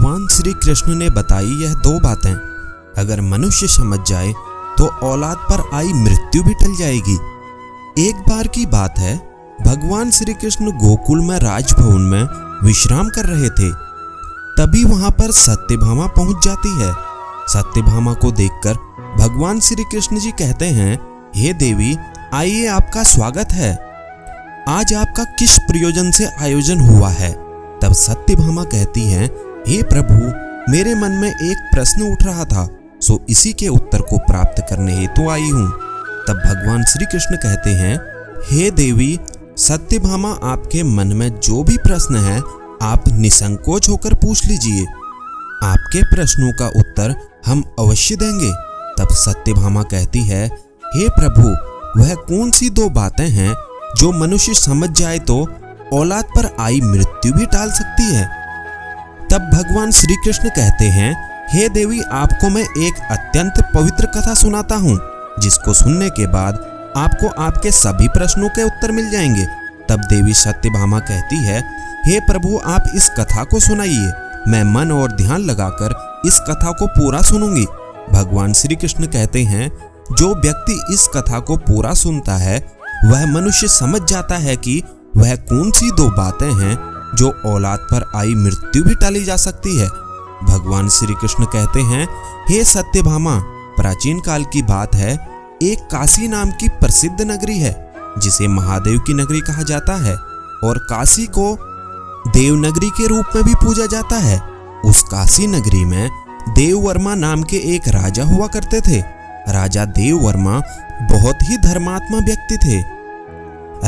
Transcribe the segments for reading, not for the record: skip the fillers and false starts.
भगवान श्री कृष्ण ने बताई यह दो बातें अगर मनुष्य समझ जाए तो औलाद पर आई मृत्यु भी टल जाएगी। एक बार की बात है, भगवान श्री कृष्ण गोकुल में राजभवन में विश्राम कर रहे थे। तभी वहां पर सत्यभामा पहुंच जाती है। सत्यभामा को देखकर भगवान श्री कृष्ण जी कहते हैं, हे देवी, आइए, आपका स्वागत है। आज आपका किस प्रयोजन से आयोजन हुआ है? तब सत्यभामा कहती है, हे प्रभु, मेरे मन में एक प्रश्न उठ रहा था, सो इसी के उत्तर को प्राप्त करने हेतु आई हूँ। तब भगवान श्री कृष्ण कहते हैं, हे देवी सत्यभामा, आपके मन में जो भी प्रश्न है आप निसंकोच होकर पूछ लीजिए। आपके प्रश्नों का उत्तर हम अवश्य देंगे। तब सत्यभामा कहती है, हे प्रभु, वह कौन सी दो बातें हैं जो मनुष्य समझ जाए तो औलाद पर आई मृत्यु भी टाल सकती है? तब भगवान श्री कृष्ण कहते हैं, हे देवी, आपको मैं एक अत्यंत पवित्र कथा सुनाता हूँ, जिसको सुनने के बाद आपको आपके सभी प्रश्नों के उत्तर मिल जाएंगे। तब देवी सत्यभामा कहती है, हे प्रभु, आप इस कथा को सुनाइए, मैं मन और ध्यान लगाकर इस कथा को पूरा सुनूंगी। भगवान श्री कृष्ण कहते हैं, जो व्यक्ति इस कथा को पूरा सुनता है वह मनुष्य समझ जाता है कि वह कौन सी दो बातें हैं जो औलाद पर आई मृत्यु भी टाली जा सकती है। भगवान श्री कृष्ण कहते हैं, हे सत्यभामा, प्राचीन काल की बात है, एक काशी नाम की प्रसिद्ध नगरी है जिसे महादेव की नगरी कहा जाता है और काशी को देवनगरी के रूप में भी पूजा जाता है। उस काशी नगरी में देववर्मा नाम के एक राजा हुआ करते थे। राजा देववर्मा बहुत ही धर्मात्मा व्यक्ति थे।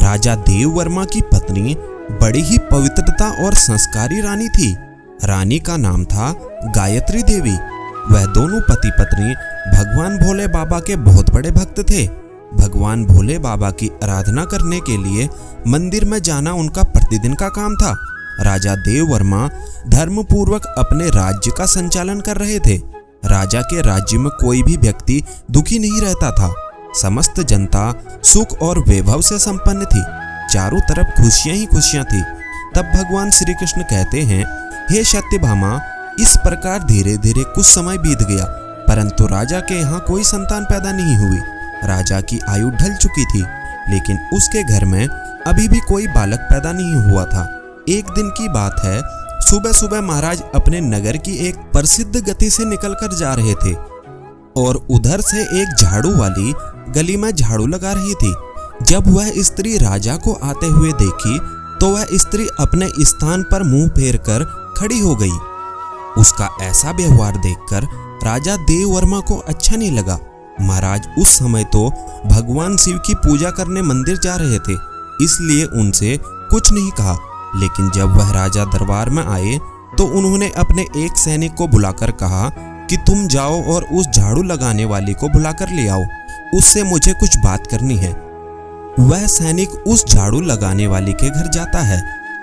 राजा देववर्मा की पत्नी बड़ी ही पवित्रता और संस्कारी रानी थी। रानी का नाम था गायत्री देवी। वह दोनों पति पत्नी भगवान भोले बाबा के बहुत बड़े भक्त थे। भगवान भोले बाबा की आराधना करने के लिए मंदिर में जाना उनका प्रतिदिन का काम था। राजा देववर्मा धर्मपूर्वक अपने राज्य का संचालन कर रहे थे। राजा के राज्य में कोई भी व्यक्ति दुखी नहीं रहता था। समस्त जनता सुख और वैभव से संपन्न थी। चारों तरफ खुशियां ही खुशियां थी। तब भगवान श्री कृष्ण कहते हैं, हे सत्यभामा, इस प्रकार धीरे धीरे कुछ समय बीत गया, परंतु राजा के यहाँ कोई संतान पैदा नहीं हुई। राजा की आयु ढल चुकी थी, लेकिन उसके घर में अभी भी कोई बालक पैदा नहीं हुआ था। एक दिन की बात है, सुबह सुबह महाराज अपने नगर की एक प्रसिद्ध गति से निकलकर जा रहे थे और उधर से एक झाड़ू वाली गली में झाड़ू लगा रही थी। जब वह स्त्री राजा को आते हुए देखी तो वह स्त्री अपने स्थान पर मुंह फेर कर खड़ी हो गई। उसका ऐसा व्यवहार देखकर राजा देववर्मा को अच्छा नहीं लगा। महाराज उस समय तो भगवान शिव की पूजा करने मंदिर जा रहे थे, इसलिए उनसे कुछ नहीं कहा। लेकिन जब वह राजा दरबार में आए तो उन्होंने अपने एक सैनिक को बुलाकर कहा कि तुम जाओ और उस झाड़ू लगाने वाली को बुलाकर ले आओ, उससे मुझे कुछ बात करनी है। वह सैनिक उस झाड़ू लगाने वाली के घर जाता है,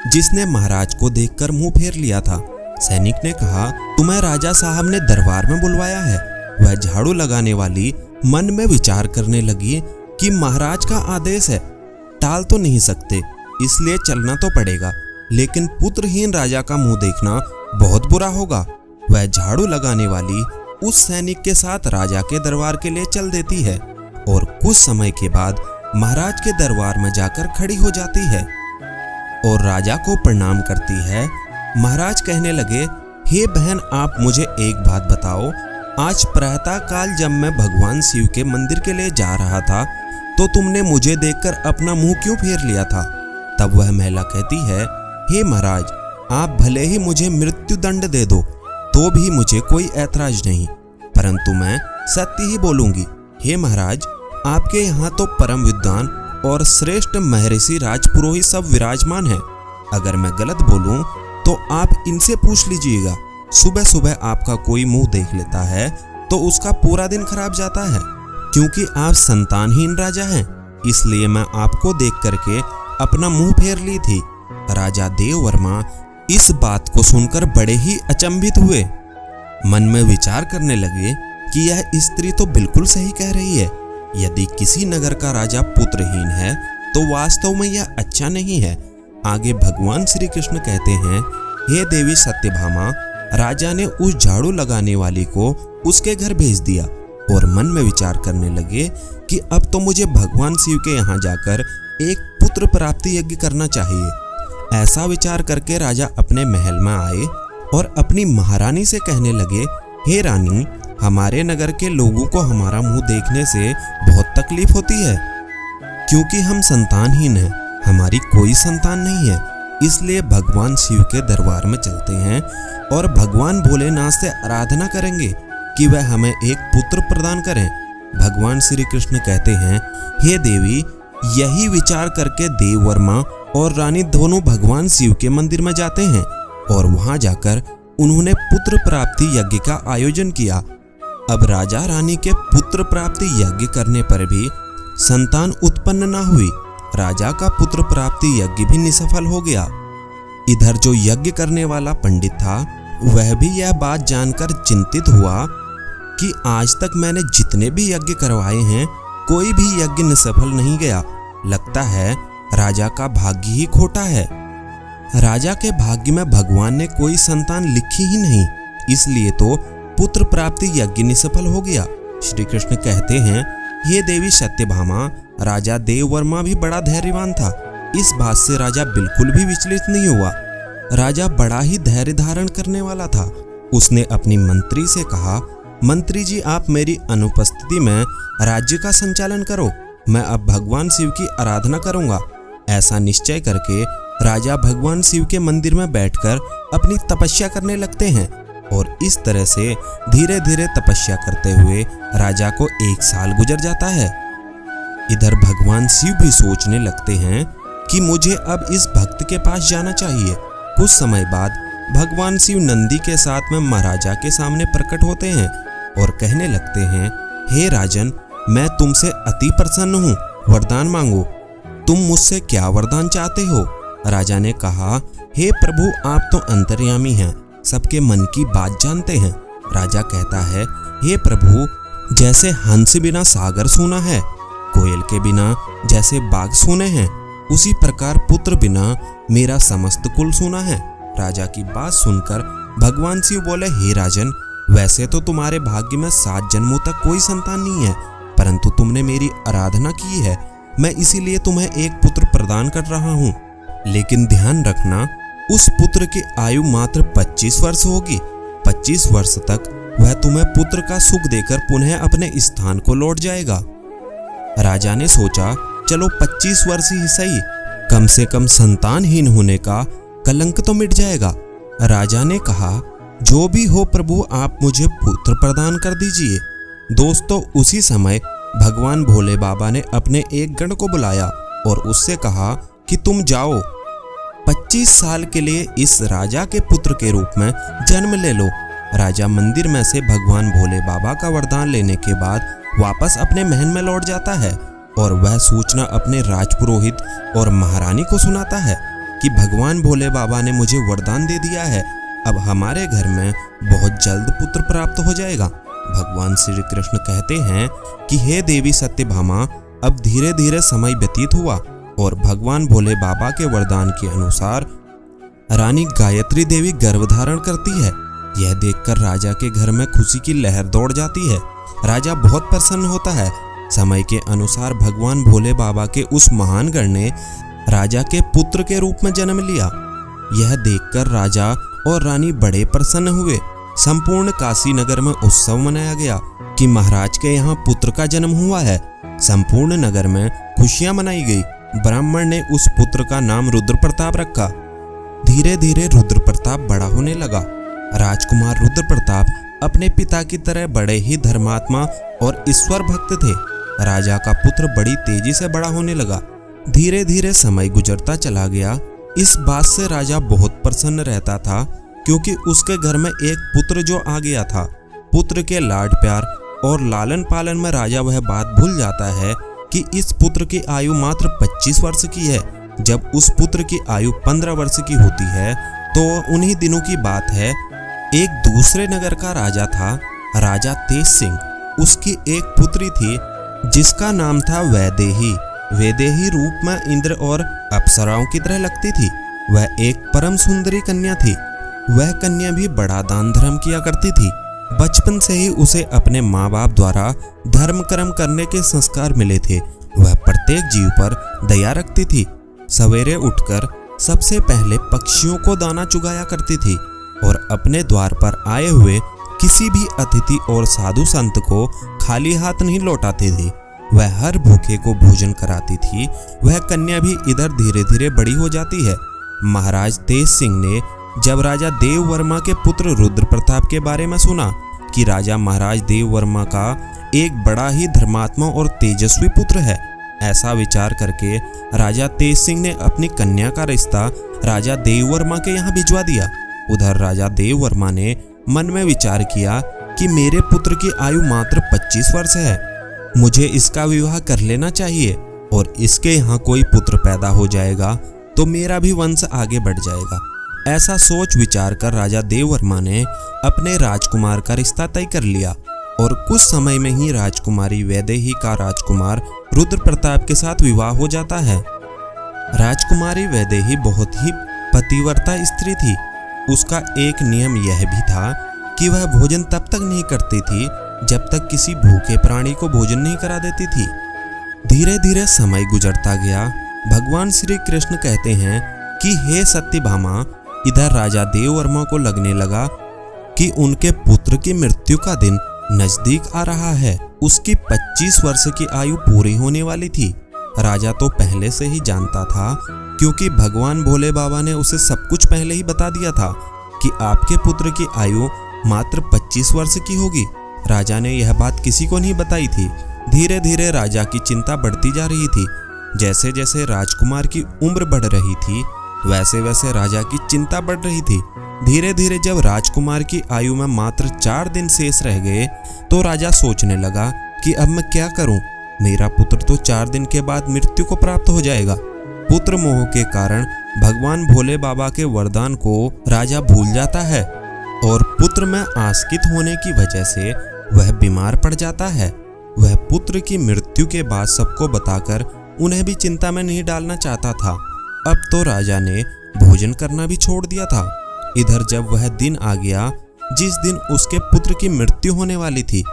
जिसने महाराज को देखकर मुंह फेर लिया था। सैनिक ने कहा, तुम्हें राजा साहब ने दरबार में बुलवाया है। वह झाड़ू लगाने वाली मन में विचार करने लगी कि महाराज का आदेश है, टाल तो नहीं सकते, इसलिए चलना तो पड़ेगा, लेकिन पुत्रहीन राजा का मुंह देखना बहुत बुरा होगा। वह झाड़ू लगाने वाली उस सैनिक के साथ राजा के दरबार के लिए चल देती है और कुछ समय के बाद महाराज के दरबार में जाकर खड़ी हो जाती है और राजा को प्रणाम करती है। महाराज कहने लगे, हे बहन, आप मुझे एक बात बताओ, आज प्रातः काल जब मैं भगवान शिव के मंदिर के लिए जा रहा था तो तुमने मुझे देखकर अपना मुंह क्यों फेर लिया था? तब वह महिला कहती है, हे महाराज, आप भले ही मुझे मृत्यु दंड दे दो तो भी मुझे कोई ऐतराज नहीं, परंतु मैं सत्य ही बोलूंगी। हे महाराज, आपके यहाँ तो परम विद्वान और श्रेष्ठ महर्षि राजपुरोहित सब विराजमान हैं। अगर मैं गलत बोलूं तो आप इनसे पूछ लीजिएगा। सुबह सुबह आपका कोई मुंह देख लेता है तो उसका पूरा दिन खराब जाता है। क्योंकि आप संतानहीन राजा हैं, इसलिए मैं आपको देख करके अपना मुंह फेर ली थी। राजा देववर्मा इस बात को सुनकर बड़े ही अचंभित हुए। मन में विचार करने लगे कि यह स्त्री तो बिल्कुल सही कह रही है। यदि किसी नगर का राजा पुत्रहीन है तो वास्तव में यह अच्छा नहीं है। आगे भगवान श्री कृष्ण कहते हैं, हे देवी सत्यभामा, राजा ने उस झाड़ू लगाने वाली को उसके घर भेज दिया और मन में विचार करने लगे कि अब तो मुझे भगवान शिव के यहाँ जाकर एक पुत्र प्राप्ति यज्ञ करना चाहिए। ऐसा विचार करके राजा अपने महल में आए और अपनी महारानी से कहने लगे, हे रानी, हमारे नगर के लोगों को हमारा मुंह देखने से बहुत तकलीफ होती है, क्योंकि हम संतानहीन हैं, हमारी कोई संतान नहीं है। इसलिए भगवान शिव के दरबार में चलते हैं और भगवान भोलेनाथ से आराधना करेंगे कि वह हमें एक पुत्र प्रदान करें। भगवान श्री कृष्ण कहते हैं, हे देवी, यही विचार करके देववर्मा और रानी दोनों भगवान शिव के मंदिर में जाते हैं और वहां जाकर उन्होंने पुत्र प्राप्ति यज्ञ का आयोजन किया। अब राजा रानी के पुत्र प्राप्ति यज्ञ करने पर भी संतान उत्पन्न न हुई। राजा का पुत्र प्राप्ति यज्ञ भी निसफल हो गया। इधर जो यज्ञ करने वाला पंडित था वह भी यह बात जानकर चिंतित हुआ कि आज तक मैंने जितने भी यज्ञ करवाए हैं कोई भी यज्ञ निसफल नहीं गया। लगता है राजा का भाग्य ही खोटा है। राजा के भाग्य में भगवान ने कोई संतान लिखी ही नहीं, इसलिए तो पुत्र प्राप्ति यज्ञ निसफल हो गया। श्री कृष्ण कहते हैं, हे देवी सत्यभामा, राजा देववर्मा भी बड़ा धैर्यवान था। इस बात से राजा बिल्कुल भी विचलित नहीं हुआ। राजा बड़ा ही धैर्य धारण करने वाला था। उसने अपनी मंत्री से कहा, मंत्री जी, आप मेरी अनुपस्थिति में राज्य का संचालन करो, मैं अब भगवान शिव की आराधना करूंगा। ऐसा निश्चय करके राजा भगवान शिव के मंदिर में बैठकर अपनी तपस्या करने लगते हैं और इस तरह से धीरे धीरे तपस्या करते हुए राजा को 1 साल गुजर जाता है। इधर भगवान शिव भी सोचने लगते हैं कि मुझे अब इस भक्त के पास जाना चाहिए। कुछ समय बाद भगवान शिव नंदी के साथ में महाराजा के सामने प्रकट होते हैं और कहने लगते हैं, हे राजन, मैं तुमसे अति प्रसन्न हूँ, वरदान मांगो। तुम मुझसे क्या वरदान चाहते हो? राजा ने कहा, हे प्रभु, आप तो अंतर्यामी हैं, सबके मन की बात जानते हैं। राजा कहता है, हे प्रभु, जैसे हंस बिना सागर सूना है, कोयल के बिना जैसे बाघ सूने हैं, उसी प्रकार पुत्र बिना मेरा समस्त कुल सूना है। राजा की बात सुनकर भगवान शिव बोले, हे राजन, वैसे तो तुम्हारे भाग्य में 7 जन्मों तक कोई संतान नहीं है, परंतु तुमने मेरी आराधना की है, मैं इसीलिए तुम्हें एक पुत्र प्रदान कर रहा हूँ। लेकिन ध्यान रखना, उस पुत्र की आयु मात्र 25 वर्ष होगी। 25 वर्ष तक वह तुम्हें पुत्र का सुख देकर पुनः अपने स्थान को लौट जाएगा। राजा ने सोचा, चलो 25 वर्ष ही सही, कम से कम संतानहीन होने का कलंक तो मिट जाएगा। राजा ने कहा, जो भी हो प्रभु, आप मुझे पुत्र प्रदान कर दीजिए। दोस्तों, उसी समय भगवान भोले बाबा ने अपने एक गण को बुलाया और उससे कहा कि तुम जाओ, 25 साल के लिए इस राजा के पुत्र के रूप में जन्म ले लो। राजा मंदिर में से भगवान भोले बाबा का वरदान लेने के बाद वापस अपने महल में लौट जाता है और वह सूचना अपने राजपुरोहित और महारानी को सुनाता है कि भगवान भोले बाबा ने मुझे वरदान दे दिया है, अब हमारे घर में बहुत जल्द पुत्र प्राप्त हो जाएगा। भगवान श्री कृष्ण कहते हैं कि हे देवी सत्यभामा, अब धीरे धीरे समय व्यतीत हुआ और भगवान भोले बाबा के वरदान के अनुसार रानी गायत्री देवी गर्भ धारण करती है। यह देखकर राजा के घर में खुशी की लहर दौड़ जाती है। राजा बहुत प्रसन्न होता है। समय के अनुसार भगवान भोले बाबा के उस महान गण ने राजा के पुत्र के रूप में जन्म लिया। यह देखकर राजा और रानी बड़े प्रसन्न हुए। संपूर्ण काशी नगर में उत्सव मनाया गया कि महाराज के यहाँ पुत्र का जन्म हुआ है। संपूर्ण नगर में खुशियां मनाई गई। ब्राह्मण ने उस पुत्र का नाम रुद्र प्रताप रखा। धीरे धीरे रुद्र प्रताप बड़ा होने लगा। राजकुमार रुद्र प्रताप अपने पिता की तरह बड़े ही धर्मात्मा और ईश्वर भक्त थे। राजा का पुत्र बड़ी तेजी से बड़ा होने लगा। धीरे धीरे समय गुजरता चला गया। इस बात से राजा बहुत प्रसन्न रहता था क्योंकि उसके घर में एक पुत्र जो आ गया था। पुत्र के लाड प्यार और लालन पालन में राजा वह बात भूल जाता है कि इस पुत्र की आयु मात्र 25 वर्ष की है। जब उस पुत्र की आयु 15 वर्ष की होती है तो उन्हीं दिनों की बात है। एक दूसरे नगर का राजा था, राजा तेज सिंह। उसकी एक पुत्री थी जिसका नाम था वैदेही। वैदेही रूप में इंद्र और अप्सराओं की तरह लगती थी। वह एक परम सुंदरी कन्या थी। वह कन्या भी बड़ा दान धर्म किया करती थी। बचपन से ही उसे अपने माँ बाप द्वारा धर्म कर्म करने के संस्कार मिले थे। वह प्रत्येक जीव पर दया रखती थी। सवेरे उठकर सबसे पहले पक्षियों को दाना चुगाया करती थी और अपने द्वार पर आए हुए किसी भी अतिथि और साधु संत को खाली हाथ नहीं लौटाती थी। वह हर भूखे को भोजन कराती थी। वह कन्या भी इधर धीरे धीरे बड़ी हो जाती है। महाराज तेज सिंह ने जब राजा देव वर्मा के पुत्र रुद्र प्रताप के बारे में सुना कि राजा महाराज देव वर्मा का एक बड़ा ही धर्मात्मा और तेजस्वी पुत्र है, ऐसा विचार करके राजा तेज सिंह ने अपनी कन्या का रिश्ता राजा देव वर्मा के यहाँ भिजवा दिया। उधर राजा देव वर्मा ने मन में विचार किया कि मेरे पुत्र की आयु मात्र 25 वर्ष है, मुझे इसका विवाह कर लेना चाहिए और इसके यहाँ कोई पुत्र पैदा हो जाएगा तो मेरा भी वंश आगे बढ़ जाएगा। ऐसा सोच विचार कर राजा देव वर्मा ने अपने राजकुमार का रिश्ता तय कर लिया और कुछ समय में ही राजकुमारी वैदेही का राजकुमार रुद्र प्रताप के साथ विवाह हो जाता है। राजकुमारी वैदेही बहुत ही पतिव्रता स्त्री थी। उसका एक नियम यह भी था कि वह भोजन तब तक नहीं करती थी जब तक किसी भूखे प्राणी को भोजन नहीं करा देती थी। धीरे धीरे समय गुजरता गया। भगवान श्री कृष्ण कहते हैं कि हे सत्यभामा, इधर राजा देव वर्मा को लगने लगा कि उनके पुत्र की मृत्यु का दिन नजदीक आ रहा है। उसकी 25 वर्ष की आयु पूरी होने वाली थी। राजा तो पहले से ही जानता था, क्योंकि भगवान भोले बाबा ने उसे सब कुछ पहले ही बता दिया था कि आपके पुत्र की आयु मात्र 25 वर्ष की होगी। राजा ने यह बात किसी को नहीं बताई थी। धीरे धीरे राजा की चिंता बढ़ती जा रही थी। जैसे जैसे राजकुमार की उम्र बढ़ रही थी, वैसे वैसे राजा की चिंता बढ़ रही थी। धीरे धीरे जब राजकुमार की आयु में मात्र 4 दिन शेष रह गए तो राजा सोचने लगा कि अब मैं क्या करूं? मेरा पुत्र तो 4 दिन के बाद मृत्यु को प्राप्त हो जाएगा। पुत्र मोह के कारण भगवान भोले बाबा के वरदान को राजा भूल जाता है और पुत्र में आसक्त होने की वजह से वह बीमार पड़ जाता है। वह पुत्र की मृत्यु के बाद सबको बताकर उन्हें भी चिंता में नहीं डालना चाहता था। अब तो राजा ने भोजन करना भी छोड़ दिया था। इधर जब वह दिन आ गया जिस दिन उसके पुत्र की मृत्यु होने वाली थी,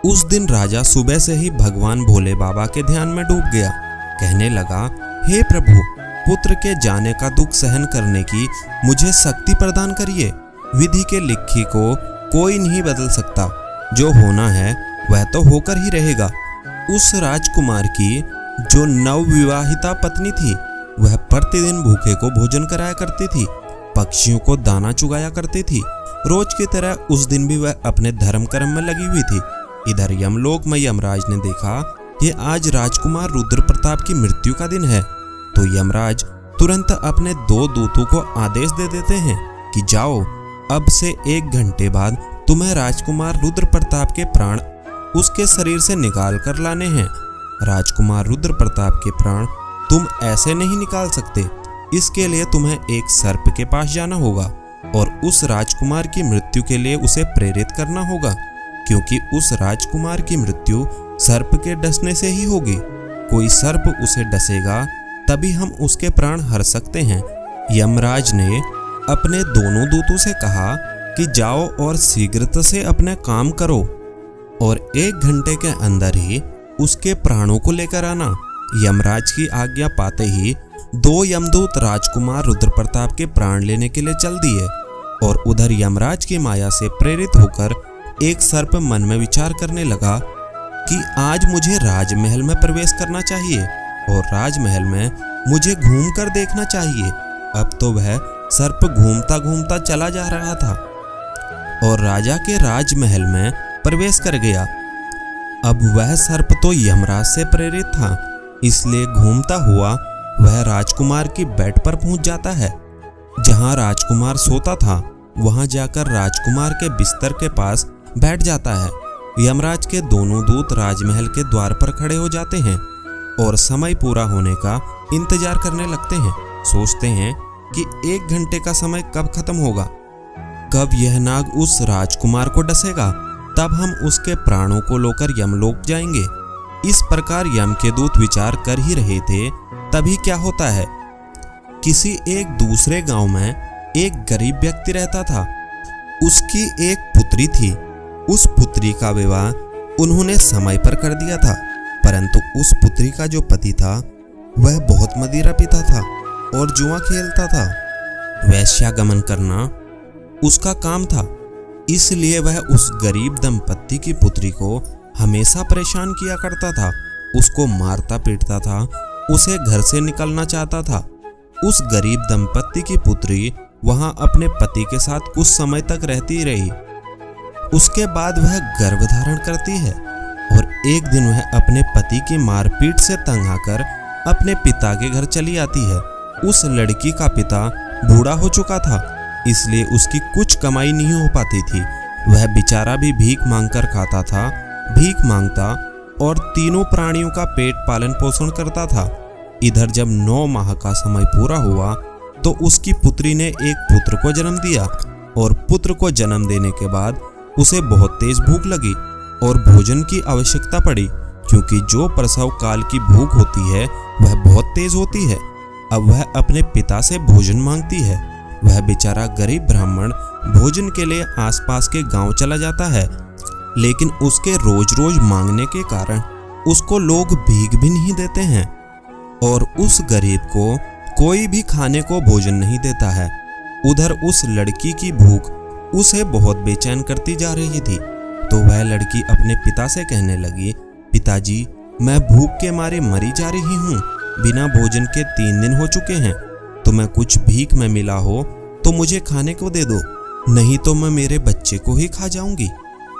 उस दिन राजा सुबह से ही भगवान भोले बाबा के ध्यान में डूब गया। कहने लगा, हे प्रभु, पुत्र के जाने का दुख सहन करने की मुझे शक्ति प्रदान करिए। विधि के लिखी को कोई नहीं बदल सकता। जो होना है वह तो होकर ही रहेगा। उस राजकुमार की जो नवविवाहिता पत्नी थी, वह प्रतिदिन भूखे को भोजन कराया करती थी, पक्षियों को दाना चुगाया करती थी। रोज की तरह उस दिन भी वह अपने धर्म कर्म में लगी हुई थी। इधर यमलोक में यमराज ने देखा कि आज राजकुमार रुद्र प्रताप की मृत्यु का दिन है, तो यमराज तुरंत अपने 2 दूतों को आदेश दे देते हैं कि जाओ, अब से 1 घंटे बाद तुम्हें राजकुमार रुद्र प्रताप के प्राण उसके शरीर से निकाल कर लाने हैं। राजकुमार रुद्र प्रताप के प्राण तुम ऐसे नहीं निकाल सकते। इसके लिए तुम्हें एक सर्प के पास जाना होगा और उस राजकुमार की मृत्यु के लिए उसे प्रेरित करना होगा, क्योंकि उस राजकुमार की मृत्यु सर्प के डसने से ही होगी। कोई सर्प उसे डसेगा तभी हम उसके प्राण हर सकते हैं। यमराज ने अपने दोनों दूतों से कहा कि जाओ और शीघ्रता से अपने काम करो और 1 घंटे के अंदर ही उसके प्राणों को लेकर आना। यमराज की आज्ञा पाते ही 2 यमदूत राजकुमार रुद्र प्रताप के प्राण लेने के लिए चल दिए और उधर यमराज की माया से प्रेरित होकर एक सर्प मन में विचार करने लगा कि आज मुझे राजमहल में प्रवेश करना चाहिए और राजमहल में मुझे घूमकर देखना चाहिए। अब तो वह सर्प घूमता घूमता चला जा रहा था और राजा के राजमहल में प्रवेश कर गया। अब वह सर्प तो यमराज से प्रेरित था, इसलिए घूमता हुआ वह राजकुमार की बेड पर पहुंच जाता है। जहां राजकुमार सोता था वहां जाकर राजकुमार के बिस्तर के पास बैठ जाता है। यमराज के दोनों दूत राजमहल के द्वार पर खड़े हो जाते हैं और समय पूरा होने का इंतजार करने लगते हैं। सोचते हैं कि 1 घंटे का समय कब खत्म होगा, कब यह नाग उस राजकुमार को डसेगा, तब हम उसके प्राणों को लेकर यमलोक जाएंगे। इस प्रकार यम के दूत विचार कर ही रहे थे, तभी क्या होता है, किसी एक दूसरे गांव में एक राजा रहता था। वह राजा एक गरीब व्यक्ति रहता था। उसकी एक पुत्री थी। उस पुत्री का विवाह उन्होंने समय पर कर दिया था, परंतु उस पुत्री का जो पति था वह बहुत मदिरा पीता था और जुआ खेलता था। वैश्यागमन करना उसका काम था, इसलिए वह उस गरीब दंपत्ति की पुत्री को हमेशा परेशान किया करता था, उसको मारता पीटता था, उसे घर से निकलना चाहता था। उस गरीब दंपत्ति की पुत्री वहां अपने पति के साथ कुछ समय तक रहती रही। उसके बाद वह गर्भ धारण करती है और एक दिन वह अपने पति की मारपीट से तंग आकर अपने पिता के घर चली आती है। उस लड़की का पिता बूढ़ा हो चुका था, इसलिए उसकी कुछ कमाई नहीं हो पाती थी। वह बेचारा भी भीख मांगकर खाता था, भीख मांगता और तीनों प्राणियों का पेट पालन पोषण करता था। इधर जब 9 माह का समय पूरा हुआ तो उसकी पुत्री ने एक पुत्र को जन्म दिया और पुत्र को जन्म देने के बाद उसे बहुत तेज भूख लगी और भोजन की आवश्यकता पड़ी, क्योंकि जो प्रसव काल की भूख होती है वह बहुत तेज होती है। अब वह अपने पिता से भोजन मांगती है। वह बेचारा गरीब ब्राह्मण भोजन के लिए आसपास के गांव चला जाता है, लेकिन उसके रोज रोज मांगने के कारण उसको लोग भीख भी नहीं देते हैं और उस गरीब को कोई भी खाने को भोजन नहीं देता है। उधर उस लड़की की भूख उसे बहुत बेचैन करती जा रही थी, तो वह लड़की अपने पिता से कहने लगी, पिताजी, मैं भूख के मारे मरी जा रही हूँ, बिना भोजन के 3 दिन हो चुके हैं। तुम्हें कुछ भीख में मिला हो तो मुझे खाने को दे दो, नहीं तो मैं मेरे बच्चे को ही खा जाऊंगी।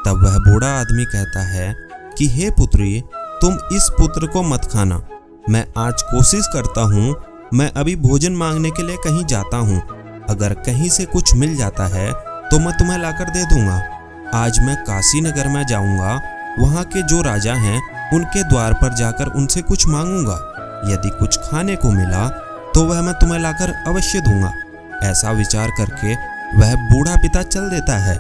तब वह बूढ़ा आदमी कहता है कि हे पुत्री, तुम इस पुत्र को मत खाना। मैं आज कोशिश करता हूँ, मैं अभी भोजन मांगने के लिए कहीं जाता हूँ, अगर कहीं से कुछ मिल जाता है तो मैं तुम्हें लाकर दे दूंगा। आज मैं काशी नगर में जाऊंगा, वहाँ के जो राजा हैं उनके द्वार पर जाकर उनसे कुछ मांगूंगा। यदि कुछ खाने को मिला तो वह मैं तुम्हें लाकर अवश्य दूंगा। ऐसा विचार करके वह बूढ़ा पिता चल देता है।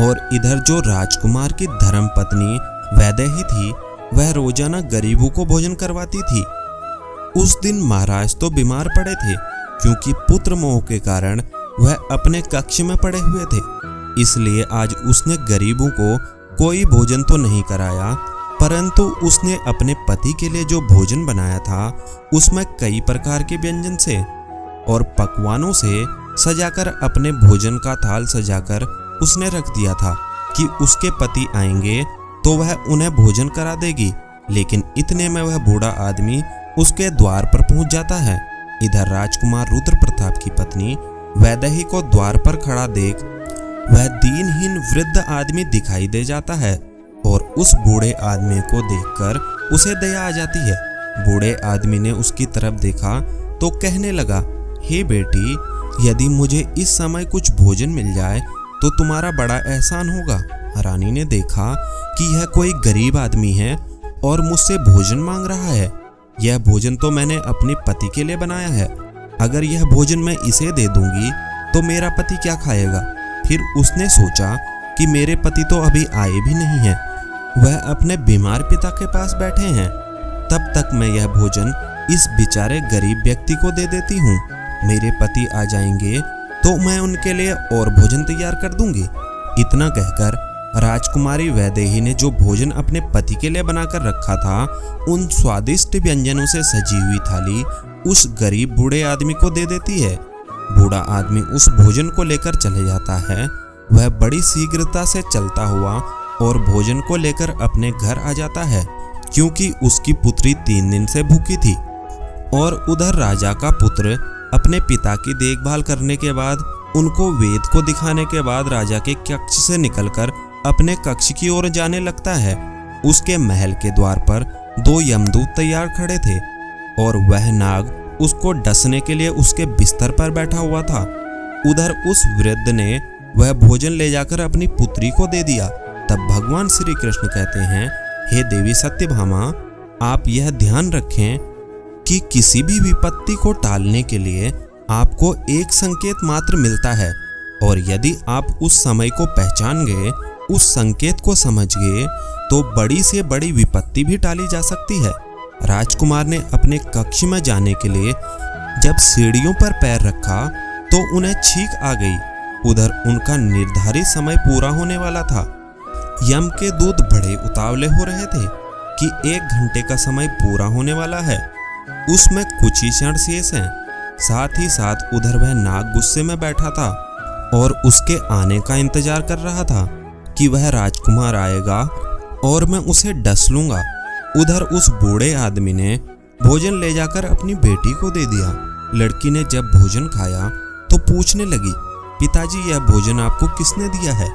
और इधर जो राजकुमार की धर्म पत्नी वैदेही थी, वह रोजाना गरीबों को भोजन करवाती थी। उस दिन महाराज तो बीमार पड़े थे, क्योंकि पुत्र मोह के कारण वह अपने कक्ष में पड़े हुए थे, इसलिए आज उसने गरीबों को कोई भोजन तो नहीं कराया, परंतु उसने अपने पति के लिए जो भोजन बनाया था उसमें कई प्रकार के व्यंजन से और पकवानों से सजाकर अपने भोजन का थाल सजाकर उसने रख दिया था कि उसके पति आएंगे तो वह उन्हें भोजन करा देगी। लेकिन इतने में वह बूढ़ा आदमी उसके द्वार पर पहुंच जाता है। इधर राजकुमार रुद्र प्रताप की पत्नी वैदेही को द्वार पर खड़ा देख वह दीनहीन वृद्ध आदमी दिखाई दे जाता है और उस बूढ़े आदमी को देखकर उसे दया आ जाती है। बूढ़े आदमी ने उसकी तरफ देखा तो कहने लगा, हे बेटी, यदि मुझे इस समय कुछ भोजन मिल जाए तो तुम्हारा बड़ा एहसान होगा। रानी ने देखा कि यह कोई गरीब आदमी है और मुझसे भोजन मांग रहा है। यह भोजन तो मैंने अपने पति के लिए बनाया है, अगर यह भोजन मैं इसे दे दूंगी तो मेरा पति क्या खाएगा। फिर उसने सोचा कि मेरे पति तो अभी आए भी नहीं हैं, वह अपने बीमार पिता के पास बैठे हैं, तब तक मैं यह भोजन इस बेचारे गरीब व्यक्ति को दे देती हूँ। मेरे पति आ जाएंगे तो मैं उनके लिए और भोजन तैयार कर दूंगी। इतना कहकर राजकुमारी वैदेही ने जो भोजन अपने पति के लिए बनाकर रखा था, उन स्वादिष्ट व्यंजनों से सजी हुई थाली उस गरीब बूढ़े आदमी को दे देती है। बूढ़ा आदमी उस भोजन को लेकर चले जाता है। वह बड़ी शीघ्रता से चलता हुआ और भोजन को लेकर अपने घर आ जाता है, क्योंकि उसकी पुत्री 3 दिन से भूखी थी। और उधर राजा का पुत्र अपने पिता की देखभाल करने के बाद, उनको वेद को दिखाने के बाद राजा के कक्ष से निकलकर अपने कक्ष की ओर जाने लगता है। उसके महल के द्वार पर 2 यमदूत तैयार खड़े थे और वह नाग उसको डसने के लिए उसके बिस्तर पर बैठा हुआ था। उधर उस वृद्ध ने वह भोजन ले जाकर अपनी पुत्री को दे दिया। तब भगवान श्री कृष्ण कहते हैं, हे देवी सत्यभामा, आप यह ध्यान रखें कि किसी भी विपत्ति को टालने के लिए आपको एक संकेत मात्र मिलता है, और यदि आप उस समय को पहचान गए, उस संकेत को समझ गए, तो बड़ी से बड़ी विपत्ति भी टाली जा सकती है। राजकुमार ने अपने कक्ष में जाने के लिए जब सीढ़ियों पर पैर रखा तो उन्हें छींक आ गई। उधर उनका निर्धारित समय पूरा होने वाला था। यम के दूत बड़े उतावले हो रहे थे कि 1 घंटे का समय पूरा होने वाला है, उसमें कुछ ही क्षण शेष हैं। साथ ही साथ उधर वह नाग गुस्से में बैठा था और उसके आने का इंतजार कर रहा था कि वह राजकुमार आएगा और मैं उसे डस लूंगा। उधर उस बूढ़े आदमी ने भोजन ले जाकर अपनी बेटी को दे दिया। लड़की ने जब भोजन खाया तो पूछने लगी, पिताजी यह भोजन आपको किसने दिया है?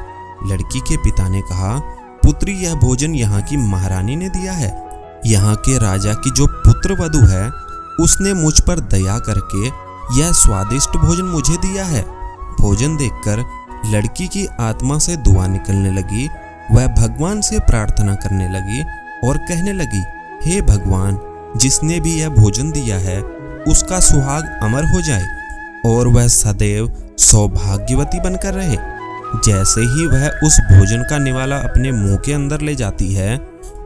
लड़की के पिता ने कहा, पुत्री यह भोजन यहाँ की महारानी ने दिया है। यहाँ के राजा की जो पुत्र वधू है उसने मुझ पर दया करके यह स्वादिष्ट भोजन मुझे दिया है। भोजन देखकर लड़की की आत्मा से दुआ निकलने लगी। वह भगवान से प्रार्थना करने लगी और कहने लगी, हे भगवान, जिसने भी यह भोजन दिया है उसका सुहाग अमर हो जाए और वह सदैव सौभाग्यवती बनकर रहे। जैसे ही वह उस भोजन का निवाला अपने मुंह के अंदर ले जाती है,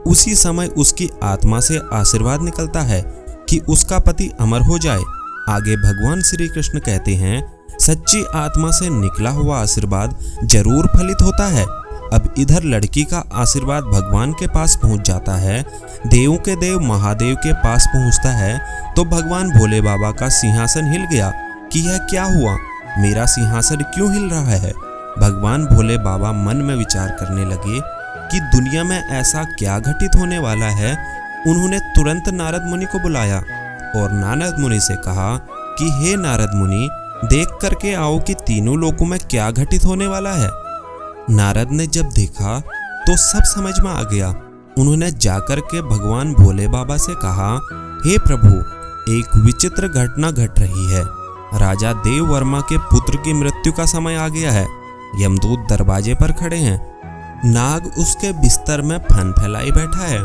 उसी समय उसकी आत्मा से आशीर्वाद निकलता है कि उसका पति अमर हो जाए। आगे भगवान श्री कृष्ण कहते हैं, सच्ची आत्मा से निकला हुआ आशीर्वाद जरूर फलित होता है। अब इधर लड़की का आशीर्वाद भगवान के पास पहुंच जाता है, देवों के देव महादेव के पास पहुंचता है। तो भगवान भोले बाबा का सिंहासन हिल गया कि यह क्या हुआ, मेरा सिंहासन क्यों हिल रहा है? भगवान भोले बाबा मन में विचार करने लगे कि दुनिया में ऐसा क्या घटित होने वाला है। उन्होंने तुरंत नारद मुनि को बुलाया और नारद मुनि से कहा कि हे नारद मुनि, देख करके आओ कि तीनों लोकों में क्या घटित होने वाला है। नारद ने जब देखा तो सब समझ में आ गया। उन्होंने जाकर के भगवान भोले बाबा से कहा, हे प्रभु, एक विचित्र घटना घट रही है। राजा देववर्मा के पुत्र की मृत्यु का समय आ गया है। यमदूत दरवाजे पर खड़े हैं। नाग उसके बिस्तर में फन फैलाई बैठा है।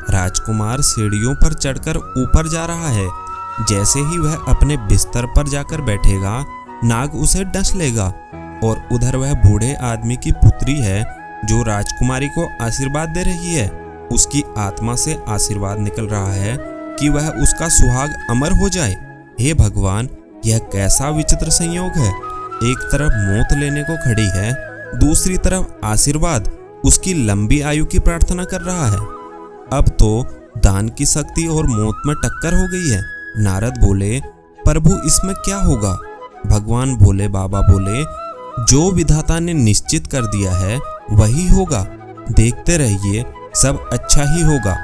राजकुमार सीढ़ियों पर चढ़कर ऊपर जा रहा है। जैसे ही वह अपने बिस्तर पर जाकर बैठेगा, नाग उसे डस लेगा। और उधर वह बूढ़े आदमी की पुत्री है जो राजकुमारी को आशीर्वाद दे रही है। उसकी आत्मा से आशीर्वाद निकल रहा है कि वह उसका सुहाग अमर हो जाए। हे भगवान, यह कैसा विचित्र संयोग है। एक तरफ मौत लेने को खड़ी है, दूसरी तरफ आशीर्वाद उसकी लंबी आयु की प्रार्थना कर रहा है। अब तो दान की शक्ति और मौत में टक्कर हो गई है। नारद बोले, प्रभु इसमें क्या होगा? भगवान भोले बाबा बोले, जो विधाता ने निश्चित कर दिया है वही होगा, देखते रहिए, सब अच्छा ही होगा।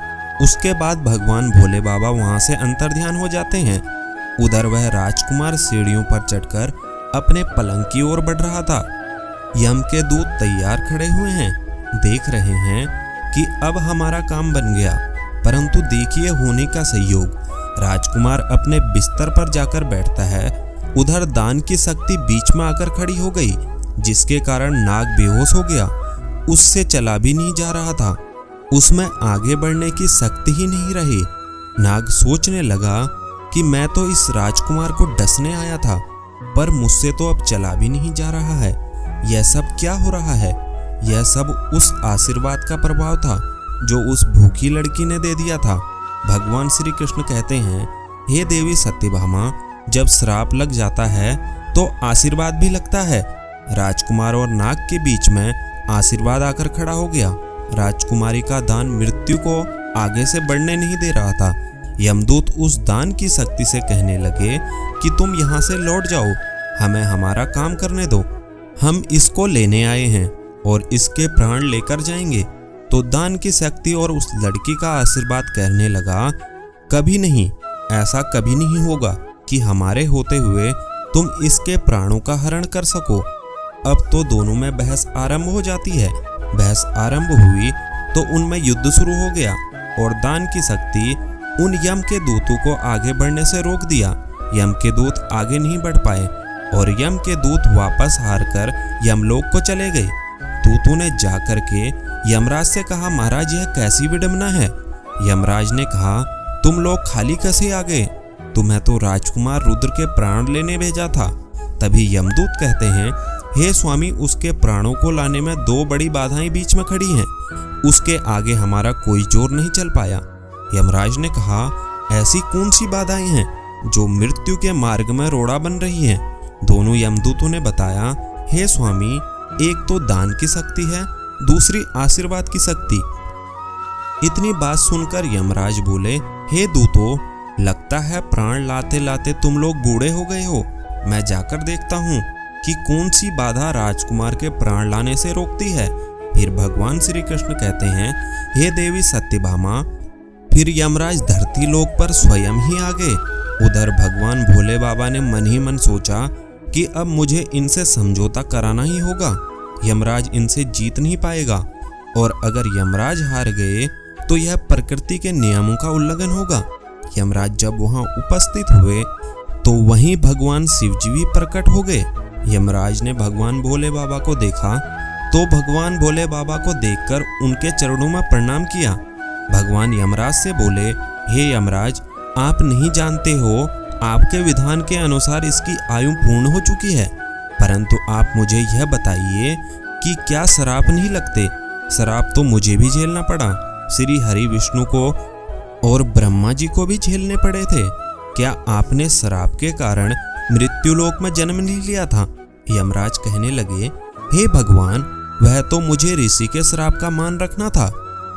उसके बाद भगवान भोले बाबा वहां से अंतर्ध्यान हो जाते हैं। उधर वह राजकुमार सीढ़ियों पर चढ़कर अपने पलंग की ओर बढ़ रहा था। यम के दूत तैयार खड़े हुए हैं, देख रहे हैं कि अब हमारा काम बन गया। परंतु देखिए होने का संयोग, राजकुमार अपने बिस्तर पर जाकर बैठता है। उधर दान की शक्ति बीच में आकर खड़ी हो गई, जिसके कारण नाग बेहोश हो गया। उससे चला भी नहीं जा रहा था, उसमें आगे बढ़ने की शक्ति ही नहीं रही। नाग सोचने लगा कि मैं तो इस राजकुमार को डसने आया था, पर मुझसे तो अब चला भी नहीं जा रहा है। यह सब क्या हो रहा है? यह सब उस आशीर्वाद का प्रभाव था जो उस भूखी लड़की ने दे दिया था। भगवान श्री कृष्ण कहते हैं, हे देवी सत्यभामा, जब श्राप लग जाता है तो आशीर्वाद भी लगता है। राजकुमार और नाग के बीच में आशीर्वाद आकर खड़ा हो गया। राजकुमारी का दान मृत्यु को आगे से बढ़ने नहीं दे रहा था। यमदूत उस दान की शक्ति से कहने लगे कि तुम यहाँ से लौट जाओ, हमें हमारा काम करने दो। हम इसको लेने आए हैं और इसके प्राण लेकर जाएंगे। तो दान की शक्ति और उस लड़की का आशीर्वाद कहने लगा, कभी नहीं, ऐसा कभी नहीं होगा कि हमारे होते हुए तुम इसके प्राणों का हरण कर सको। अब तो दोनों में बहस आरंभ हो जाती है। बहस आरंभ हुई तो उनमें युद्ध शुरू हो गया और दान की शक्ति उन यम के दूतों को आगे बढ़ने से रोक दिया। यम के दूत आगे नहीं बढ़ पाए और यम के दूत वापस हारकर यमलोक को चले गए। दूतों ने जाकर के यमराज से कहा, महाराज यह कैसी विडंबना है। यमराज ने कहा, तुम लोग खाली कैसे आ गए? तुम्हें तो राजकुमार रुद्र के प्राण लेने भेजा था। तभी यमदूत कहते हैं, हे स्वामी, उसके प्राणों को लाने में 2 बड़ी बाधाएं बीच में खड़ी हैं। उसके आगे हमारा कोई जोर नहीं चल पाया। यमराज ने कहा, ऐसी कौन सी बाधाएं हैं जो मृत्यु के मार्ग में रोड़ा बन रही हैं? दोनों यमदूतों ने बताया, हे स्वामी, एक तो दान की शक्ति है, दूसरी आशीर्वाद की शक्ति। इतनी बात सुनकर यमराज बोले, हे दूतों, लगता है प्राण लाते लाते तुम लोग बूढ़े हो गए हो। मैं जाकर देखता हूँ कि कौन सी बाधा राजकुमार के प्राण लाने से रोकती है। फिर भगवान श्री कृष्ण कहते हैं, हे देवी सत्यभामा। फिर यमराज धरती लोक पर स्वयं ही आ गए। उधर भगवान भोले बाबा ने मन ही मन सोचा कि अब मुझे इनसे समझौता कराना ही होगा। यमराज इनसे जीत नहीं पाएगा, और अगर यमराज हार गए तो यह प्रकृति के नियमों का उल्लंघन होगा। यमराज जब वहां उपस्थित हुए तो वहीं भगवान शिव जी भी प्रकट हो गए। यमराज ने भगवान भोले बाबा को देखा तो भगवान भोले बाबा को देखकर उनके चरणों में प्रणाम किया। भगवान यमराज से बोले, हे यमराज, आप नहीं जानते हो, आपके विधान के अनुसार इसकी आयु पूर्ण हो चुकी है, परंतु आप मुझे यह बताइए कि क्या श्राप नहीं लगते? श्राप तो मुझे भी झेलना पड़ा, श्री हरि विष्णु को और ब्रह्मा जी को भी झेलने पड़े थे। क्या आपने श्राप के कारण मृत्युलोक में जन्म नहीं लिया था? यमराज कहने लगे, हे भगवान, वह तो मुझे ऋषि के श्राप का मान रखना था।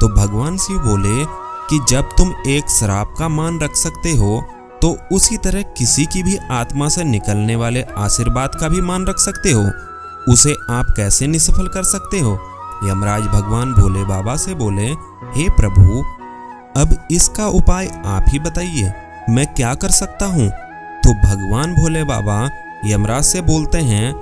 तो भगवान शिव बोले कि जब तुम एक श्राप का मान रख सकते हो तो उसी तरह किसी की भी आत्मा से निकलने वाले आशीर्वाद का भी मान रख सकते हो। उसे आप कैसे निष्फल कर सकते हो? यमराज भगवान भोले बाबा से बोले, हे प्रभु, अब इसका उपाय आप ही बताइए, मैं क्या कर सकता हूँ? तो भगवान भोले बाबा यमराज से बोलते हैं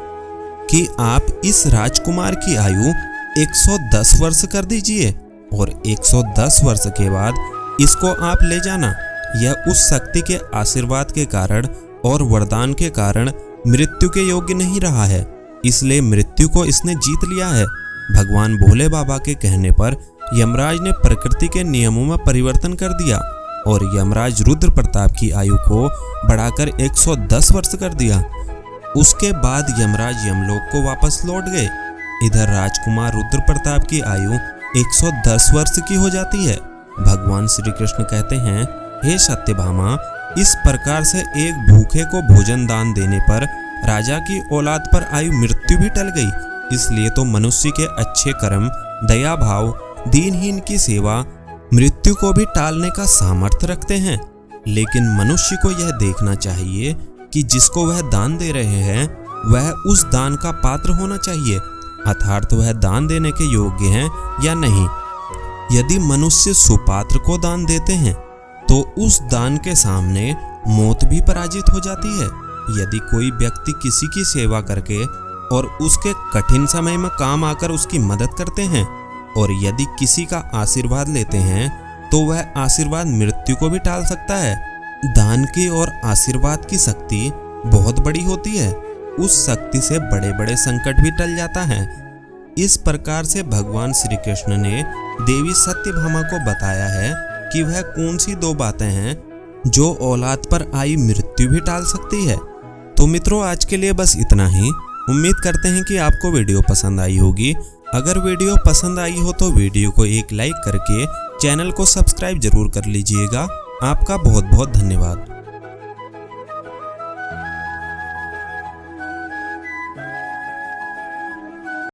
कि आप इस राजकुमार की आयु 110 वर्ष कर दीजिए, और 110 वर्ष के बाद इसको आप ले जाना। यह उस शक्ति के आशीर्वाद के कारण और वरदान के कारण मृत्यु के योग्य नहीं रहा है, इसलिए मृत्यु को इसने जीत लिया है। भगवान भोले बाबा के कहने पर यमराज ने प्रकृति के नियमों में परिवर्तन कर दिया और यमराज रुद्र प्रताप की आयु को बढ़ाकर 110 वर्ष कर दिया। उसके बाद यमराज यमलोक को वापस लौट गए। इधर राजकुमार रुद्र प्रताप की आयु 110 वर्ष की हो जाती है। भगवान श्री कृष्ण कहते हैं, हे सत्यभामा, इस प्रकार से एक भूखे को भोजन दान देने पर राजा की औलाद पर आयु मृत्यु भी टल गई। इसलिए तो मनुष्य के अच्छे कर्म, दया भाव, दीनहीन की सेवा मृत्यु को भी टालने का सामर्थ्य रखते हैं। लेकिन मनुष्य को यह देखना चाहिए कि जिसको वह दान दे रहे हैं वह उस दान का पात्र होना चाहिए, अर्थात वह दान देने के योग्य हैं या नहीं। यदि मनुष्य सुपात्र को दान देते हैं तो उस दान के सामने मौत भी पराजित हो जाती है। यदि कोई व्यक्ति किसी की सेवा करके और उसके कठिन समय में काम आकर उसकी मदद करते हैं, और यदि किसी का आशीर्वाद लेते हैं तो वह आशीर्वाद मृत्यु को भी टाल सकता है। दान की और आशीर्वाद की शक्ति बहुत बड़ी होती है, उस शक्ति से बड़े बड़े संकट भी टल जाता है। इस प्रकार से भगवान श्री कृष्ण ने देवी सत्यभामा को बताया है कि वह कौन सी दो बातें हैं जो औलाद पर आई मृत्यु भी टाल सकती है। तो मित्रों, आज के लिए बस इतना ही। उम्मीद करते हैं कि आपको वीडियो पसंद आई होगी। अगर वीडियो पसंद आई हो तो वीडियो को एक लाइक करके चैनल को सब्सक्राइब जरूर कर लीजिएगा। आपका बहुत बहुत धन्यवाद।